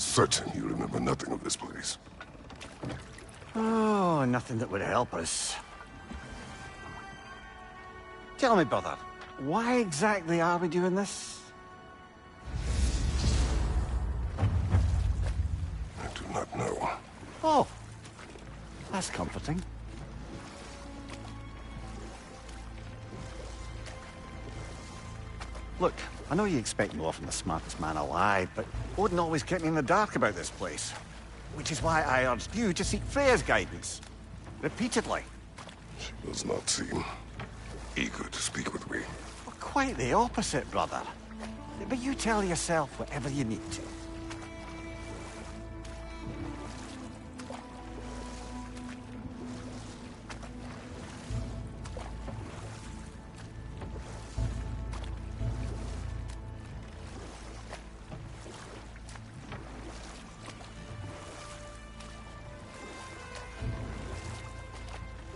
certain you remember nothing of this place. Oh, nothing that would help us. Tell me, brother, why exactly are we doing this? I do not know. Oh, that's comforting. Look, I know you expect more from the smartest man alive, but Odin always kept me in the dark about this place. Which is why I urged you to seek Freya's guidance. Repeatedly. She does not seem eager to speak with me. Well, quite the opposite, brother. But you tell yourself whatever you need to.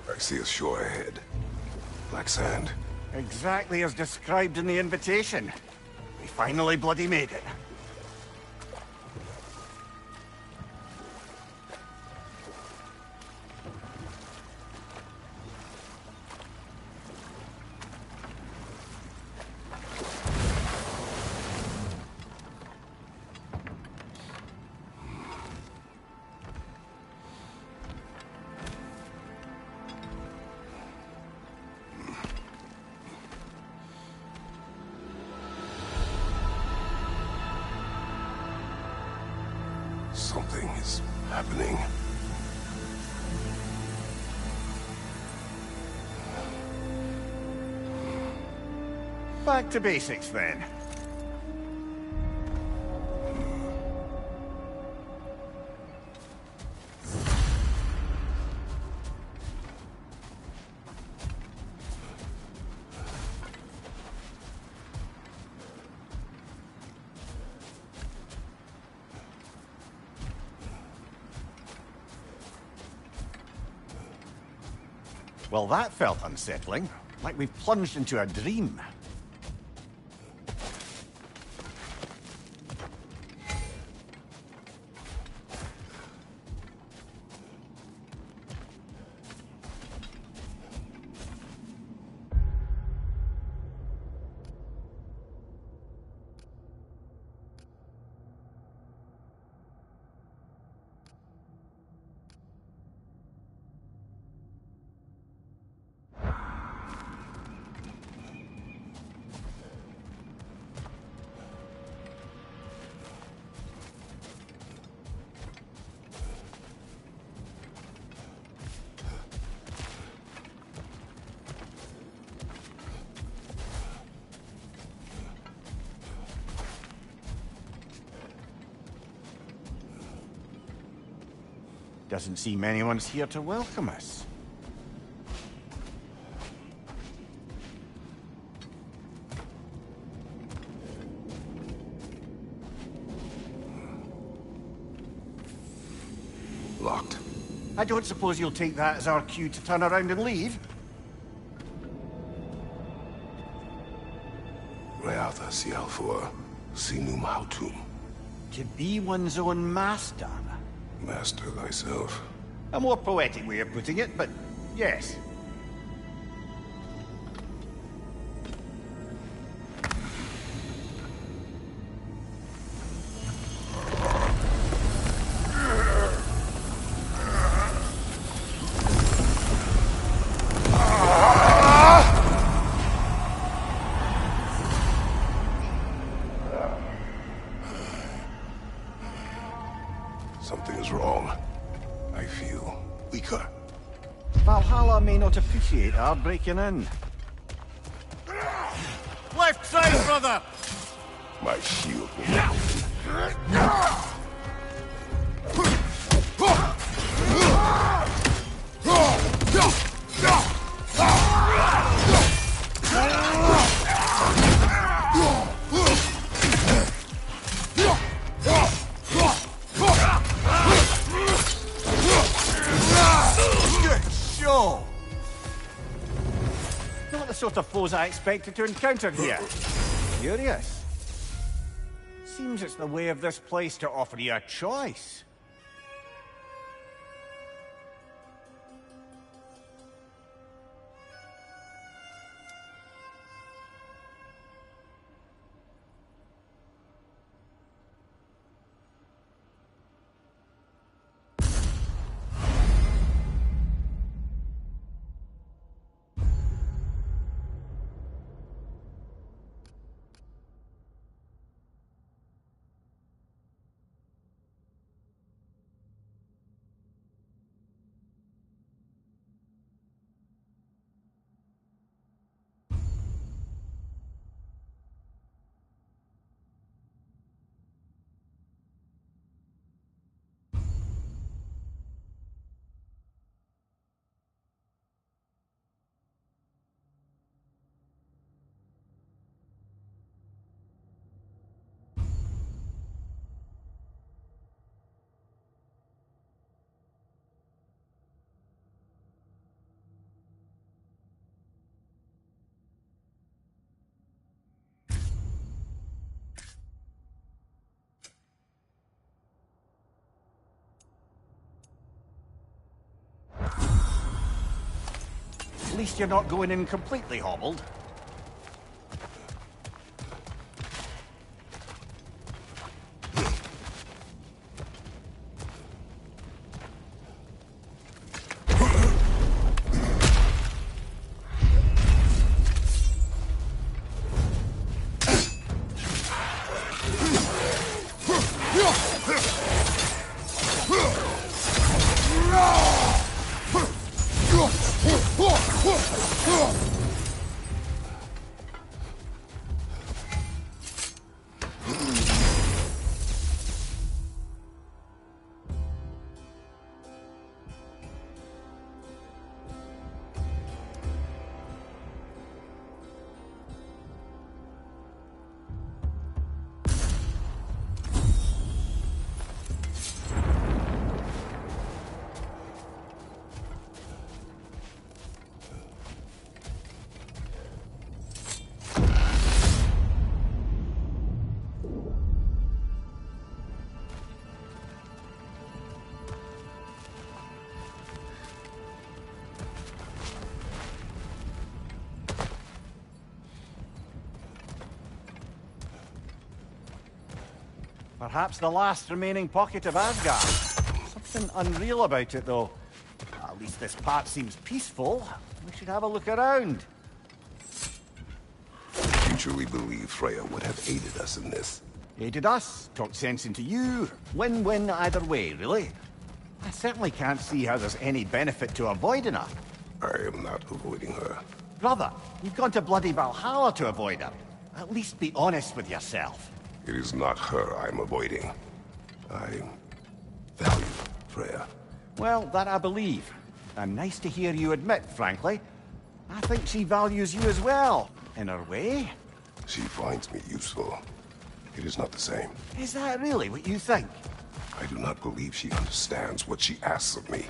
I see a shore ahead. Black sand. Exactly as described in the invitation. We finally bloody made it. Something is happening. Back to basics, then. Well, that felt unsettling. Like we've plunged into a dream. Doesn't seem anyone's here to welcome us. Locked. I don't suppose you'll take that as our cue to turn around and leave? Reatha Sialfur, Sinum Hautum. To be one's own master. Master thyself. A more poetic way of putting it, but yes. Something is wrong. I feel weaker. Valhalla may not appreciate our breaking in. Left side, brother! My shield will Not the sort of foes I expected to encounter here. Curious. Seems it's the way of this place to offer you a choice. At least you're not going in completely hobbled. Perhaps the last remaining pocket of Asgard. Something unreal about it, though. At least this part seems peaceful. We should have a look around. You truly believe Freya would have aided us in this? Aided us, talked sense into you. Win-win either way, really. I certainly can't see how there's any benefit to avoiding her. I am not avoiding her. Brother, you've gone to bloody Valhalla to avoid her. At least be honest with yourself. It is not her I'm avoiding. I value Freya. Well, that I believe. And nice to hear you admit, frankly. I think she values you as well, in her way. She finds me useful. It is not the same. Is that really what you think? I do not believe she understands what she asks of me.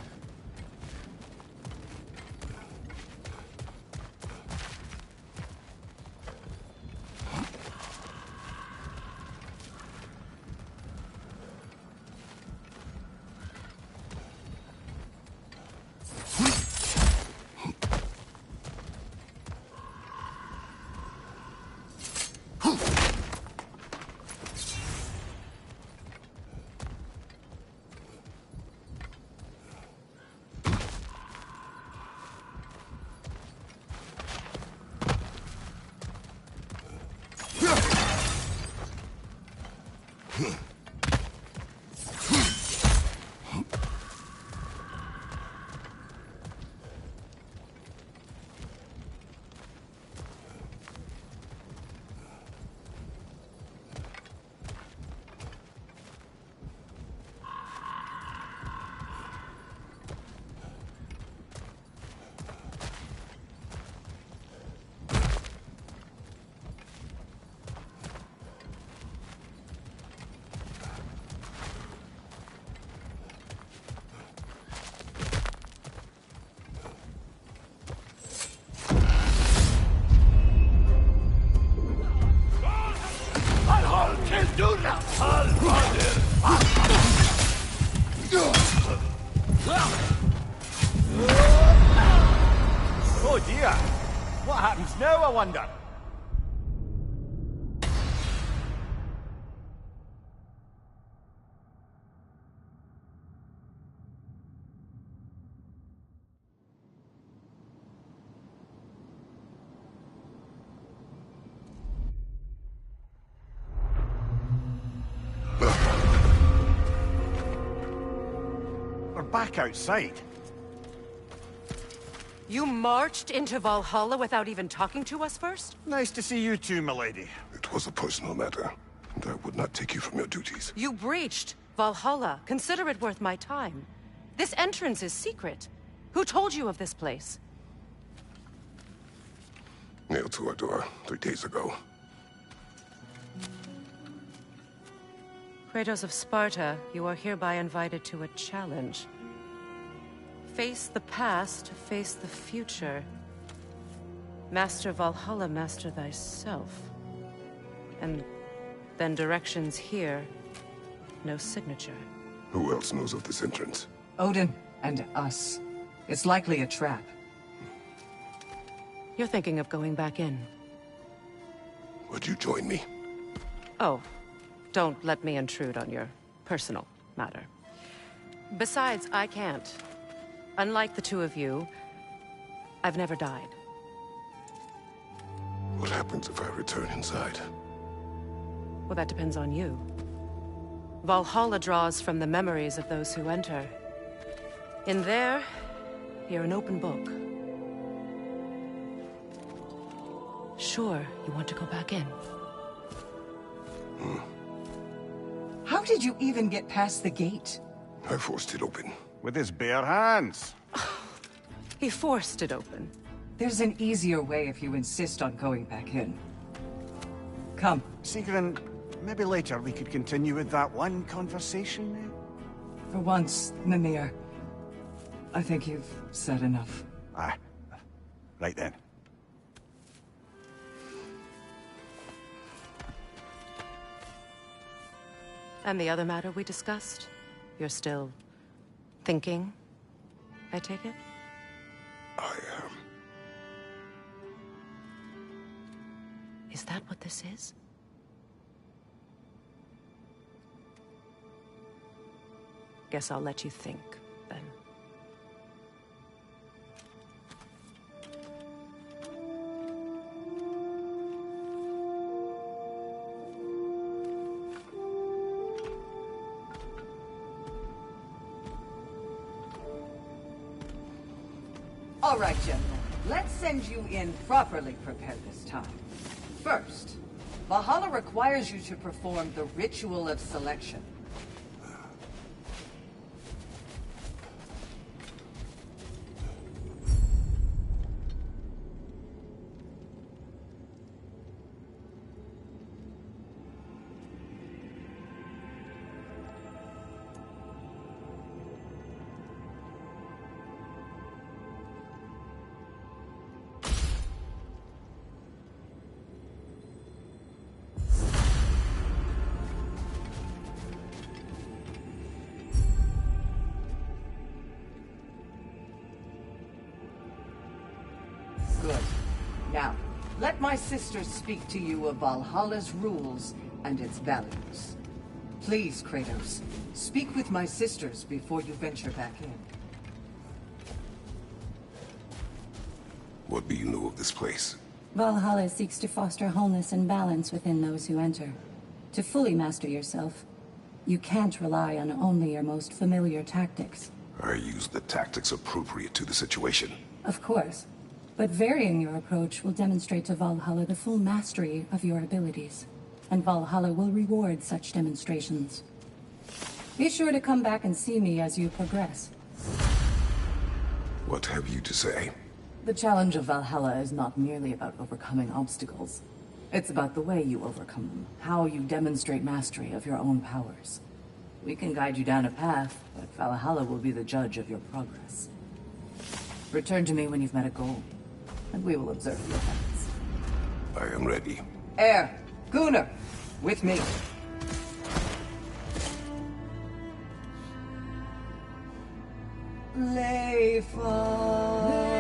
Oh dear! What happens now, I wonder? We're back outside. You marched into Valhalla without even talking to us first? Nice to see you too, milady. It was a personal matter, and I would not take you from your duties. You breached Valhalla. Consider it worth my time. This entrance is secret. Who told you of this place? Nailed to our door 3 days ago. Kratos of Sparta, you are hereby invited to a challenge. Face the past, face the future. Master Valhalla, master thyself. And then directions here, no signature. Who else knows of this entrance? Odin and us. It's likely a trap. You're thinking of going back in. Would you join me? Oh, don't let me intrude on your personal matter. Besides, I can't. Unlike the two of you, I've never died. What happens if I return inside? Well, that depends on you. Valhalla draws from the memories of those who enter. In there, you're an open book. Sure, you want to go back in. How did you even get past the gate? I forced it open. With his bare hands. He forced it open. There's an easier way if you insist on going back in. Come. Sigrun, maybe later we could continue with that one conversation, eh? For once, Mimir. I think you've said enough. Ah, right then. And the other matter we discussed? You're still thinking, I take it? I am. Is that what this is? Guess I'll let you think, then. All right, gentlemen. Let's send you in properly prepared this time. First, Valhalla requires you to perform the ritual of selection. Good. Now, let my sisters speak to you of Valhalla's rules and its values. Please, Kratos, speak with my sisters before you venture back in. What do you know of this place? Valhalla seeks to foster wholeness and balance within those who enter. To fully master yourself, you can't rely on only your most familiar tactics. I use the tactics appropriate to the situation. Of course, but varying your approach will demonstrate to Valhalla the full mastery of your abilities, and Valhalla will reward such demonstrations. Be sure to come back and see me as you progress. What have you to say? The challenge of Valhalla is not merely about overcoming obstacles. It's about the way you overcome them, how you demonstrate mastery of your own powers. We can guide you down a path, but Valhalla will be the judge of your progress. Return to me when you've met a goal, and we will observe your efforts. I am ready. Air, Gunnar, with me. Lay fall.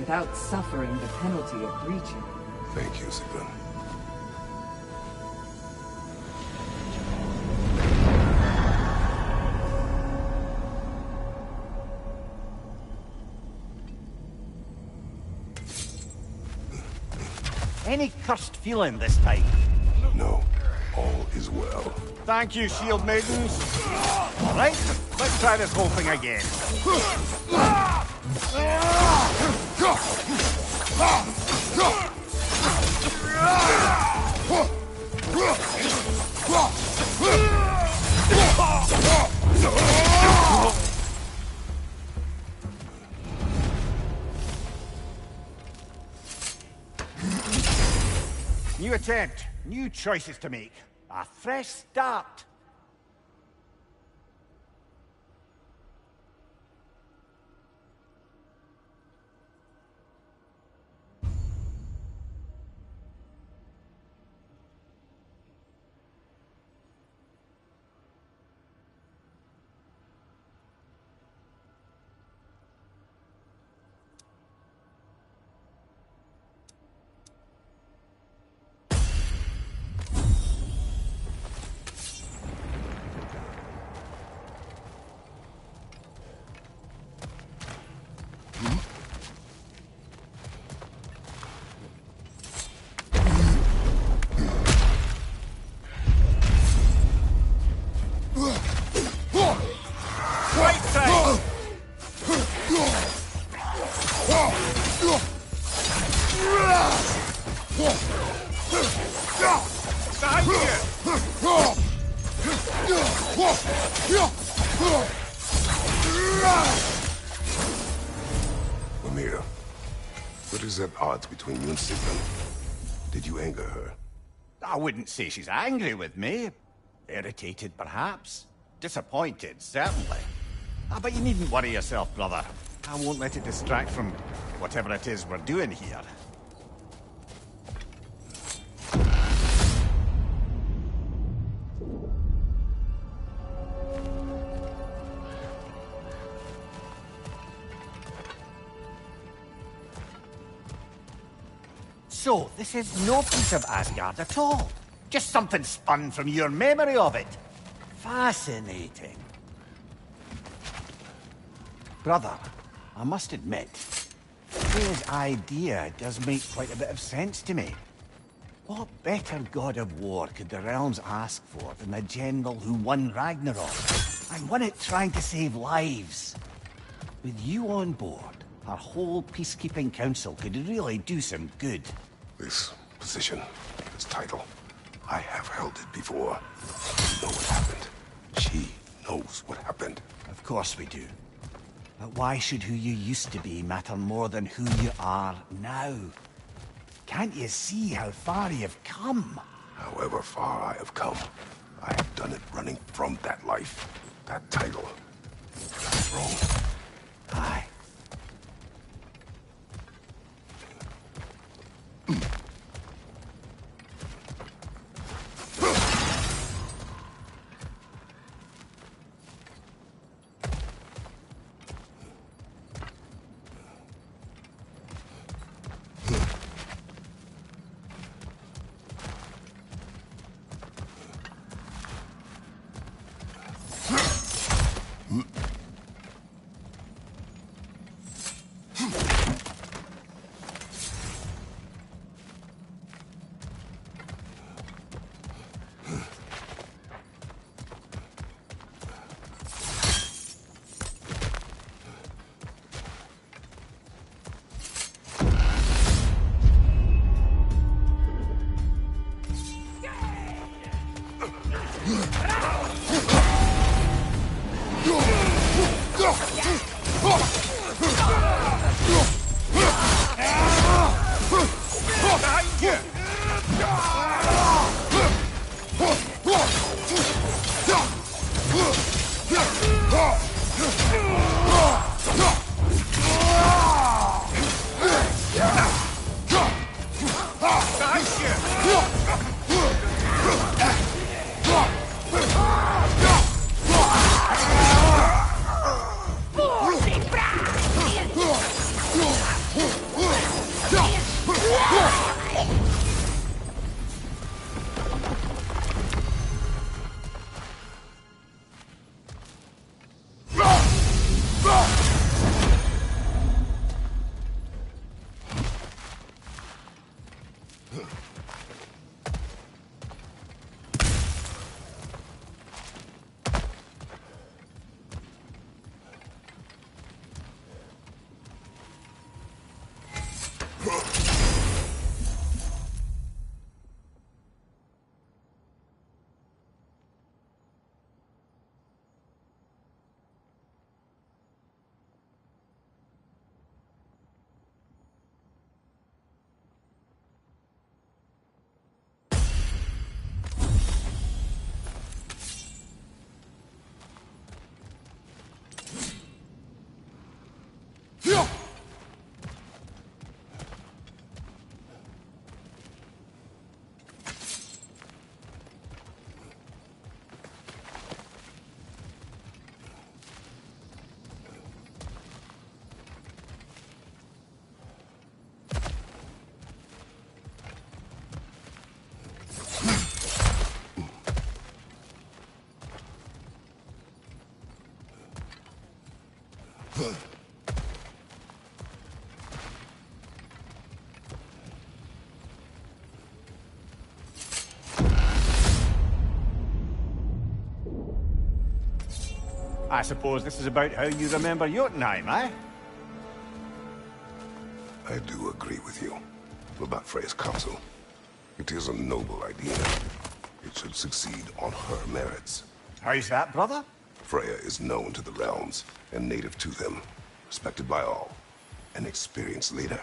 without suffering the penalty of breaching. Thank you, Sigmund. Any cursed feeling this time? No, all is well. Thank you, shield maidens. All right, let's try this whole thing again. New attempt, new choices to make. A fresh start. Mimir, what is at odds between you and Sigmund? Did you anger her? I wouldn't say she's angry with me. Irritated, perhaps. Disappointed, certainly. But you needn't worry yourself, brother. I won't let it distract from whatever it is we're doing here. So, this is no piece of Asgard at all. Just something spun from your memory of it. Fascinating. Brother, I must admit, his idea does make quite a bit of sense to me. What better god of war could the realms ask for than a general who won Ragnarok, and won it trying to save lives? With you on board, our whole peacekeeping council could really do some good. This position, this title, I have held it before. You know what happened. She knows what happened. Of course we do. But why should who you used to be matter more than who you are now? Can't you see how far you've come? However far I have come, I have done it running from that life, that title, that throne. Aye. I suppose this is about how you remember Jotunheim, eh? I do agree with you about Freya's council. It is a noble idea. It should succeed on her merits. How's that, brother? Freya is known to the realms and native to them, respected by all, an experienced leader.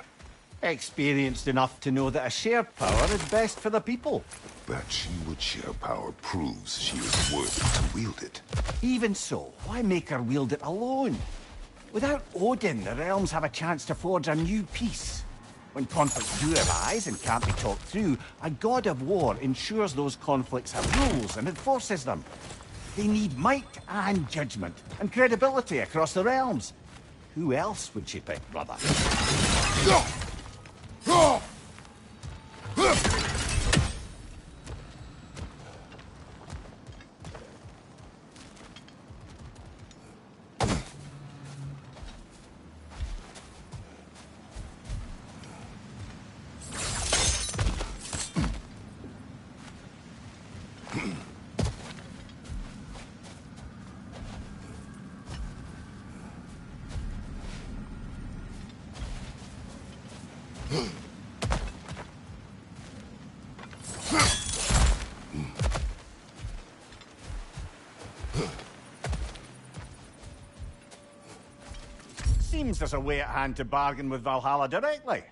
Experienced enough to know that a shared power is best for the people. That she would share power proves she is worthy to wield it. Even so, why make her wield it alone? Without Odin, the realms have a chance to forge a new peace. When conflicts do arise and can't be talked through, a god of war ensures those conflicts have rules and enforces them. They need might and judgment, and credibility across the realms. Who else would she pick, brother? Seems there's a way at hand to bargain with Valhalla directly.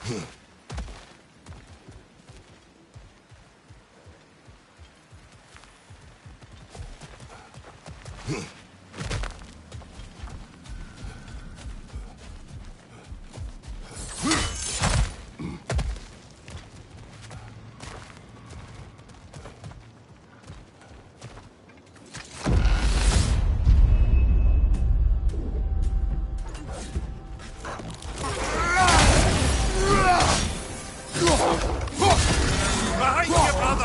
Behind you, brother!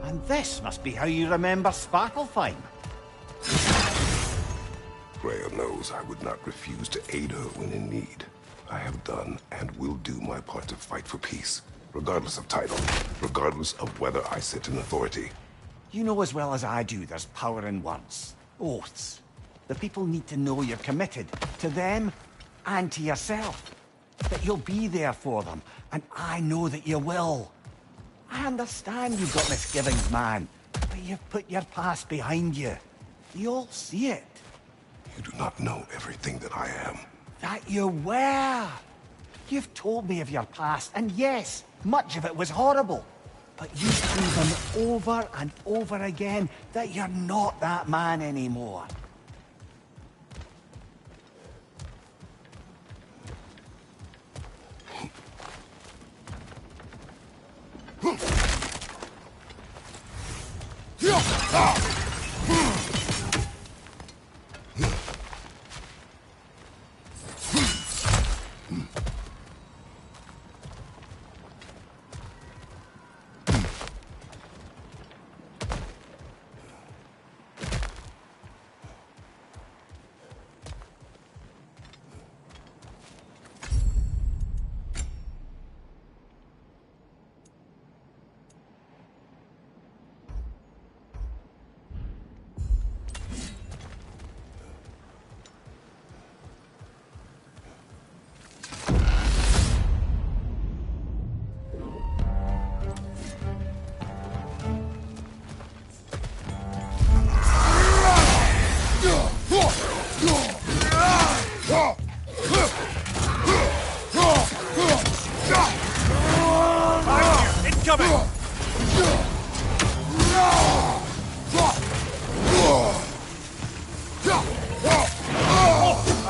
And this must be how you remember Svartalfheim. Freya knows I would not refuse to aid her when in need. I have done and will do my part to fight for peace, regardless of title, regardless of whether I sit in authority. You know as well as I do there's power in words. Oaths. The people need to know you're committed. To them, and to yourself. That you'll be there for them. And I know that you will. I understand you've got misgivings, man. But you've put your past behind you. You all see it. You do not know everything that I am. That you were. You've told me of your past, and yes, much of it was horrible. But you've proven over and over again that you're not that man anymore.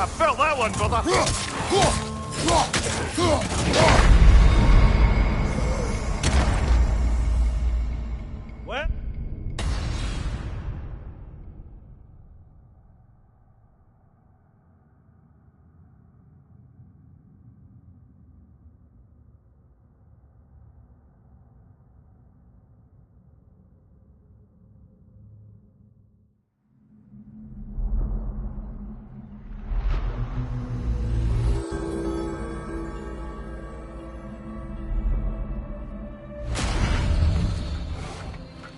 I felt that one, brother! Well?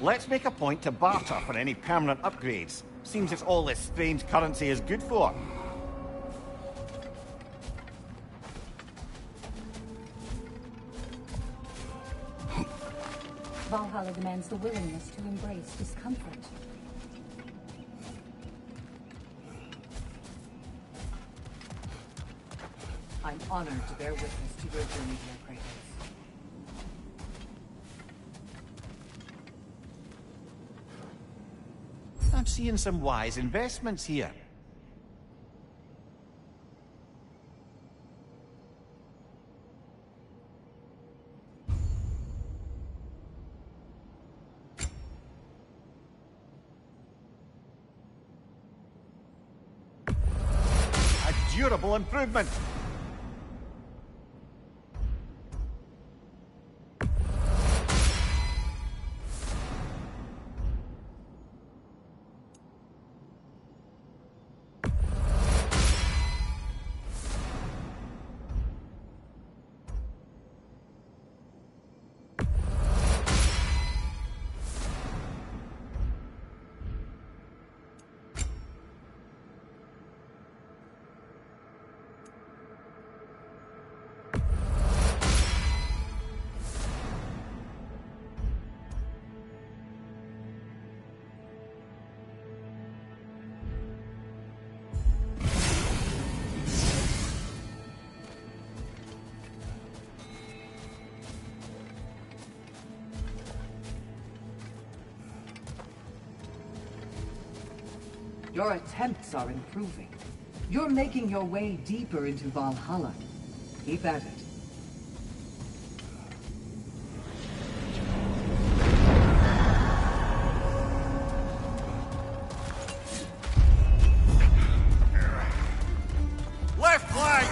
Let's make a point to barter for any permanent upgrades. Seems it's all this strange currency is good for. Valhalla demands the willingness to embrace discomfort. I'm honored to bear witness to your journey, dear Kratos. I'm seeing some wise investments here. A durable improvement. Your attempts are improving. You're making your way deeper into Valhalla. Keep at it. Left flank!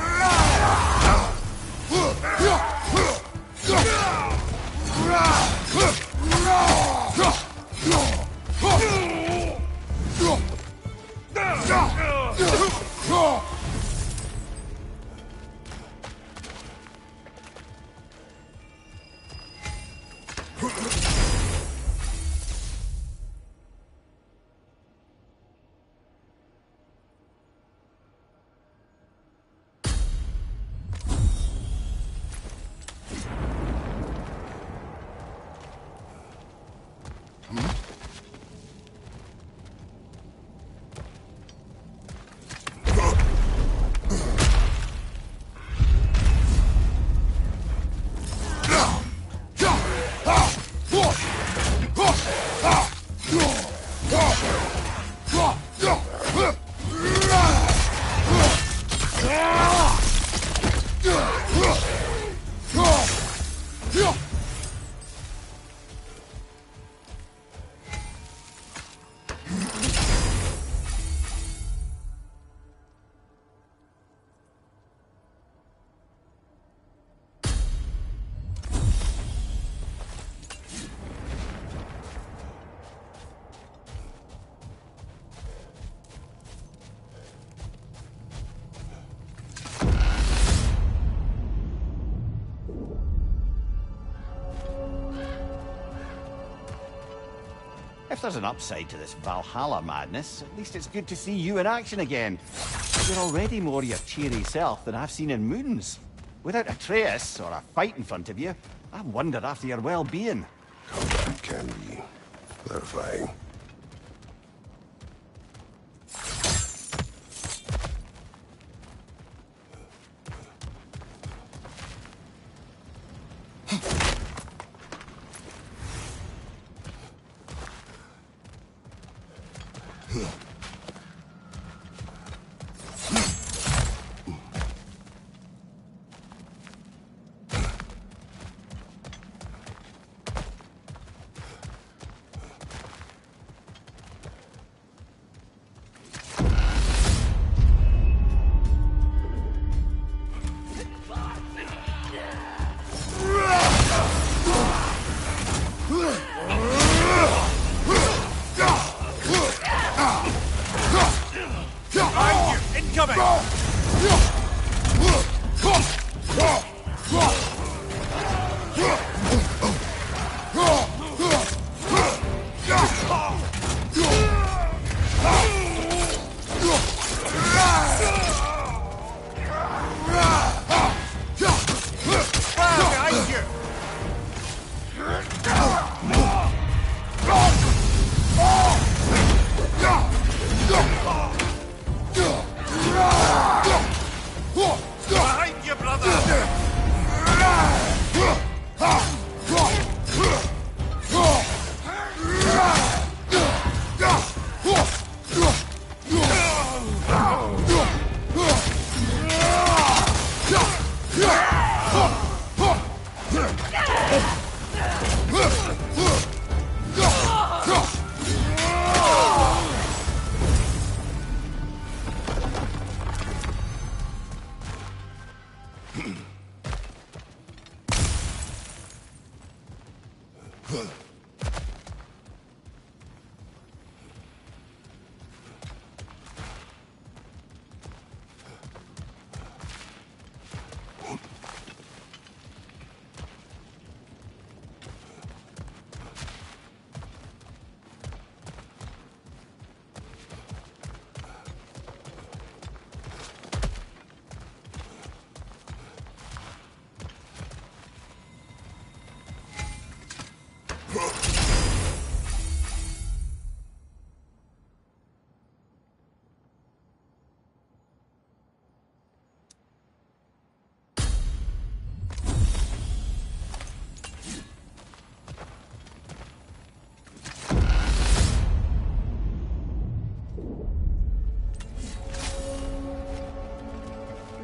If there's an upside to this Valhalla madness, at least it's good to see you in action again. You're already more your cheery self than I've seen in moons. Without Atreus, or a fight in front of you, I wonder after your well-being. Combat can be clarifying.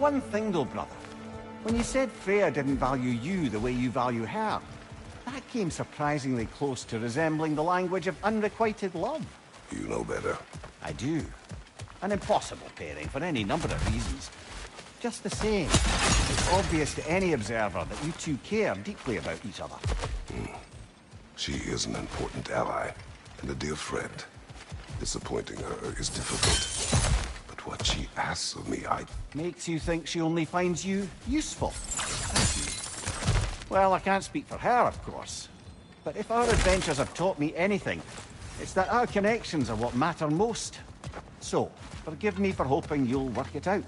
one thing though, brother. When you said Freya didn't value you the way you value her, that came surprisingly close to resembling the language of unrequited love. You know better. I do. An impossible pairing for any number of reasons. Just the same, it's obvious to any observer that you two care deeply about each other. She is an important ally and a dear friend. Disappointing her is difficult. But what she asks of me, Makes you think she only finds you useful. Well, I can't speak for her, of course. But if our adventures have taught me anything, it's that our connections are what matter most. So, forgive me for hoping you'll work it out.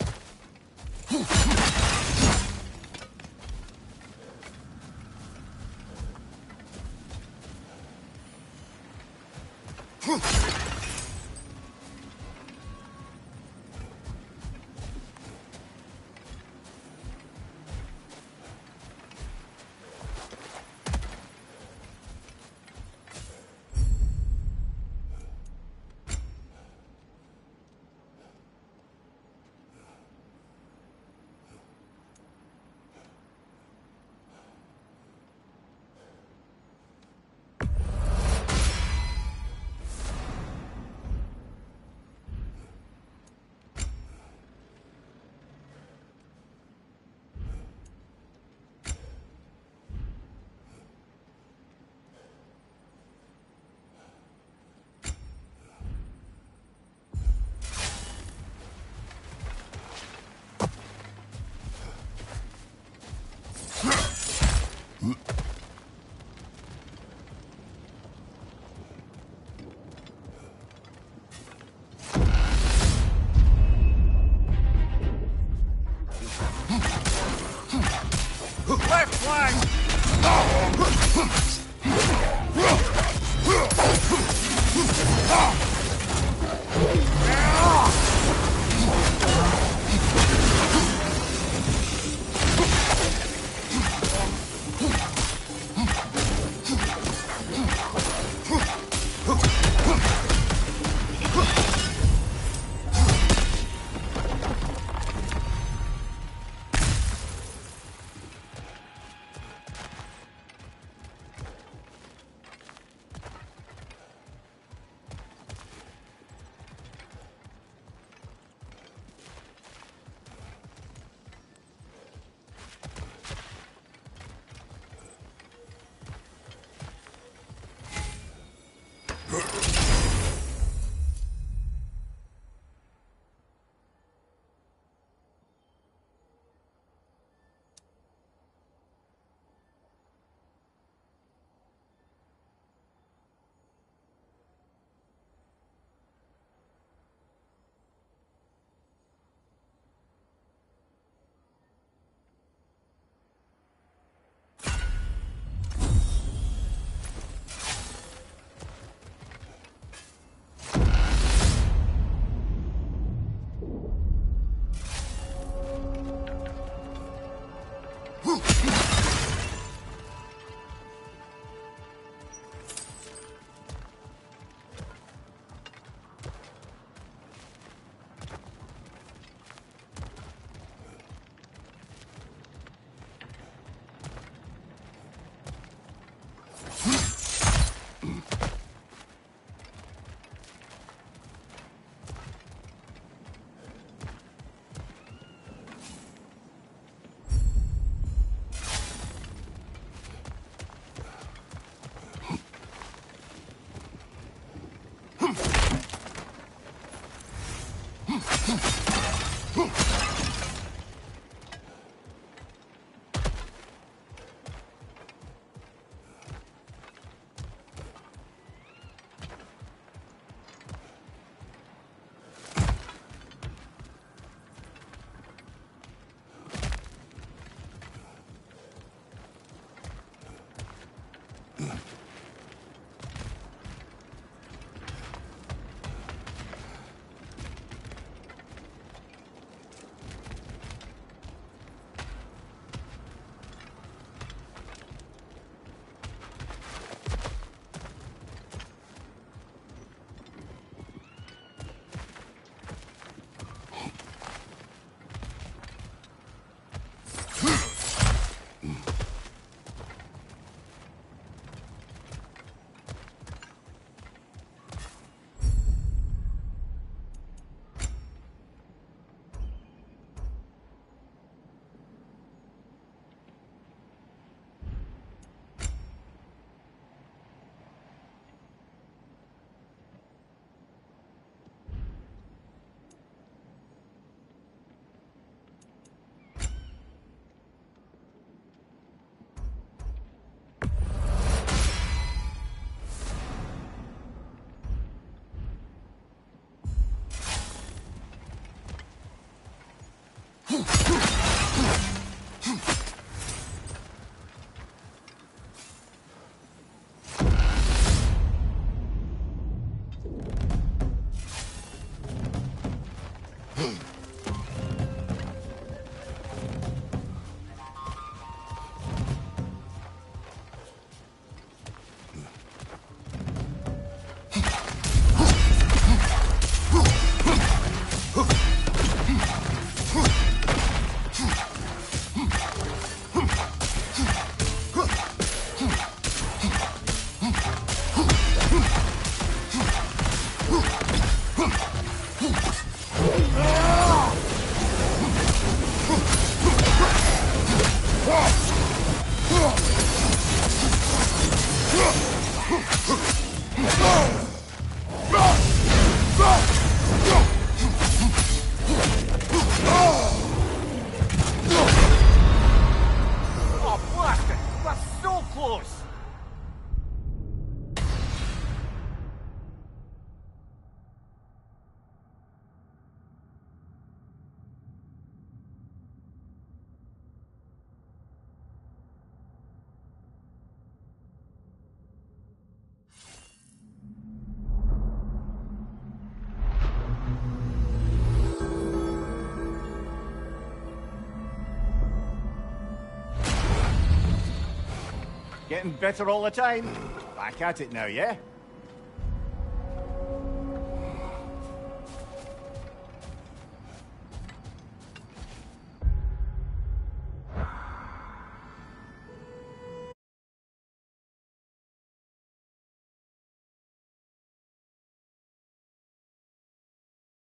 Left flank! Getting better all the time. Back at it now, yeah?